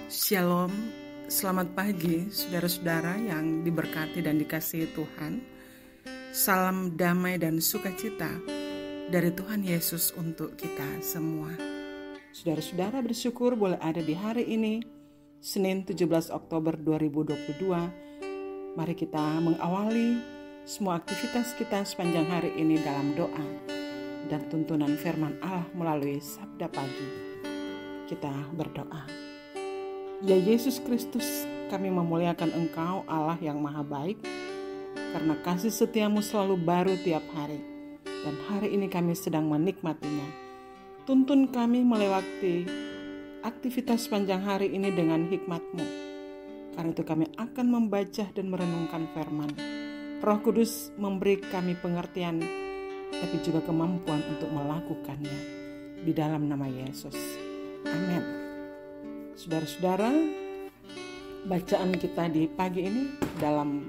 Shalom, selamat pagi saudara-saudara yang diberkati dan dikasihi Tuhan. Salam damai dan sukacita dari Tuhan Yesus untuk kita semua. Saudara-saudara bersyukur boleh ada di hari ini, Senin 17 Oktober 2022. Mari kita mengawali semua aktivitas kita sepanjang hari ini dalam doa dan tuntunan firman Allah melalui sabda pagi. Kita berdoa. Ya Yesus Kristus, kami memuliakan Engkau Allah yang maha baik, karena kasih setiamu selalu baru tiap hari, dan hari ini kami sedang menikmatinya. Tuntun kami melewati aktivitas sepanjang hari ini dengan hikmat-Mu. Karena itu kami akan membaca dan merenungkan firman. Roh Kudus memberi kami pengertian, tapi juga kemampuan untuk melakukannya. Di dalam nama Yesus. Amin. Saudara-saudara, bacaan kita di pagi ini dalam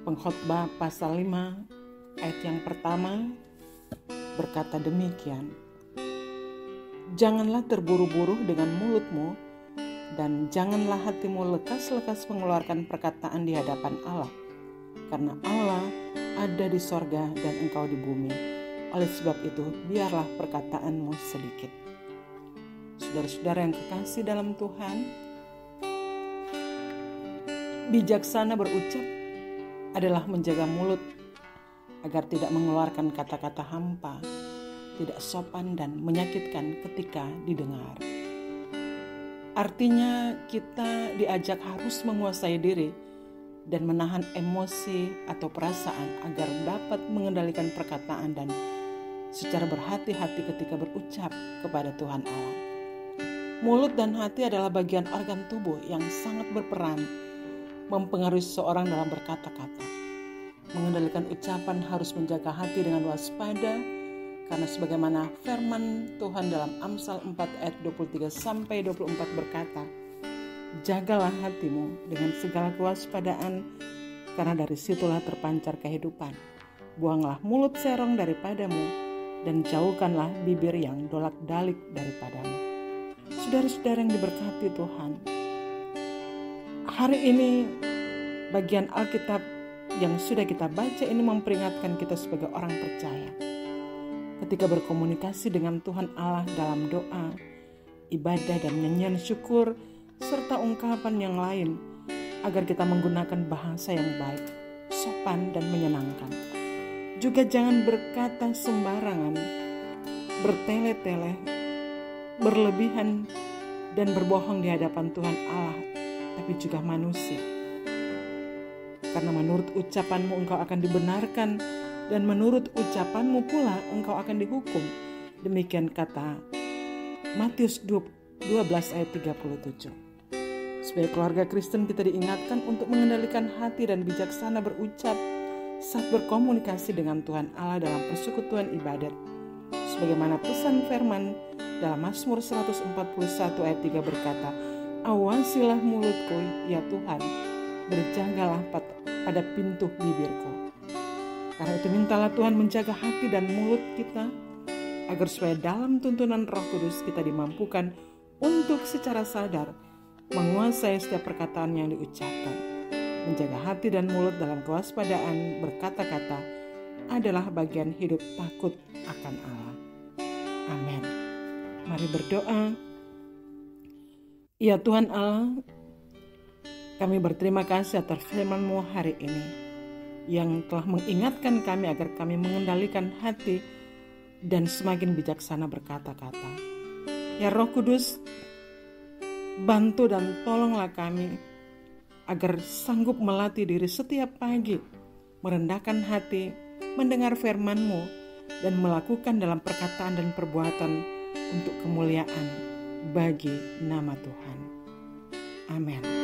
Pengkhotbah pasal 5 ayat yang pertama berkata demikian. Janganlah terburu-buru dengan mulutmu dan janganlah hatimu lekas-lekas mengeluarkan perkataan di hadapan Allah. Karena Allah ada di sorga dan engkau di bumi. Oleh sebab itu, biarlah perkataanmu sedikit. Saudara-saudara yang kekasih dalam Tuhan, bijaksana berucap adalah menjaga mulut agar tidak mengeluarkan kata-kata hampa, tidak sopan dan menyakitkan ketika didengar. Artinya kita diajak harus menguasai diri dan menahan emosi atau perasaan agar dapat mengendalikan perkataan dan secara berhati-hati ketika berucap kepada Tuhan Allah. Mulut dan hati adalah bagian organ tubuh yang sangat berperan mempengaruhi seseorang dalam berkata-kata. Mengendalikan ucapan harus menjaga hati dengan waspada, karena sebagaimana firman Tuhan dalam Amsal 4 ayat 23-24 berkata, jagalah hatimu dengan segala kewaspadaan, karena dari situlah terpancar kehidupan. Buanglah mulut serong daripadamu, dan jauhkanlah bibir yang dolak-dalik daripadamu. Saudara-saudara yang diberkati Tuhan, hari ini bagian Alkitab yang sudah kita baca ini memperingatkan kita sebagai orang percaya. Ketika berkomunikasi dengan Tuhan Allah dalam doa, ibadah dan nyanyian syukur, serta ungkapan yang lain, agar kita menggunakan bahasa yang baik, sopan dan menyenangkan. Juga jangan berkata sembarangan, bertele-tele, berlebihan dan berbohong di hadapan Tuhan Allah, tapi juga manusia. Karena menurut ucapanmu engkau akan dibenarkan, dan menurut ucapanmu pula engkau akan dihukum. Demikian kata Matius 12 ayat 37. Sebagai keluarga Kristen kita diingatkan untuk mengendalikan hati dan bijaksana berucap saat berkomunikasi dengan Tuhan Allah dalam persekutuan ibadat. Sebagaimana pesan firman dalam Mazmur 141 ayat 3 berkata, awasilah mulutku ya Tuhan, berjagalah pada pintu bibirku. Karena itu mintalah Tuhan menjaga hati dan mulut kita, agar supaya dalam tuntunan Roh Kudus kita dimampukan untuk secara sadar menguasai setiap perkataan yang diucapkan. Menjaga hati dan mulut dalam kewaspadaan berkata-kata adalah bagian hidup takut akan Allah. Amin. Mari berdoa. Ya Tuhan Allah, kami berterima kasih atas firman-Mu hari ini yang telah mengingatkan kami agar kami mengendalikan hati dan semakin bijaksana berkata-kata. Ya Roh Kudus, bantu dan tolonglah kami agar sanggup melatih diri setiap pagi, merendahkan hati, mendengar firman-Mu, dan melakukan dalam perkataan dan perbuatan untuk kemuliaan bagi nama Tuhan. Amin.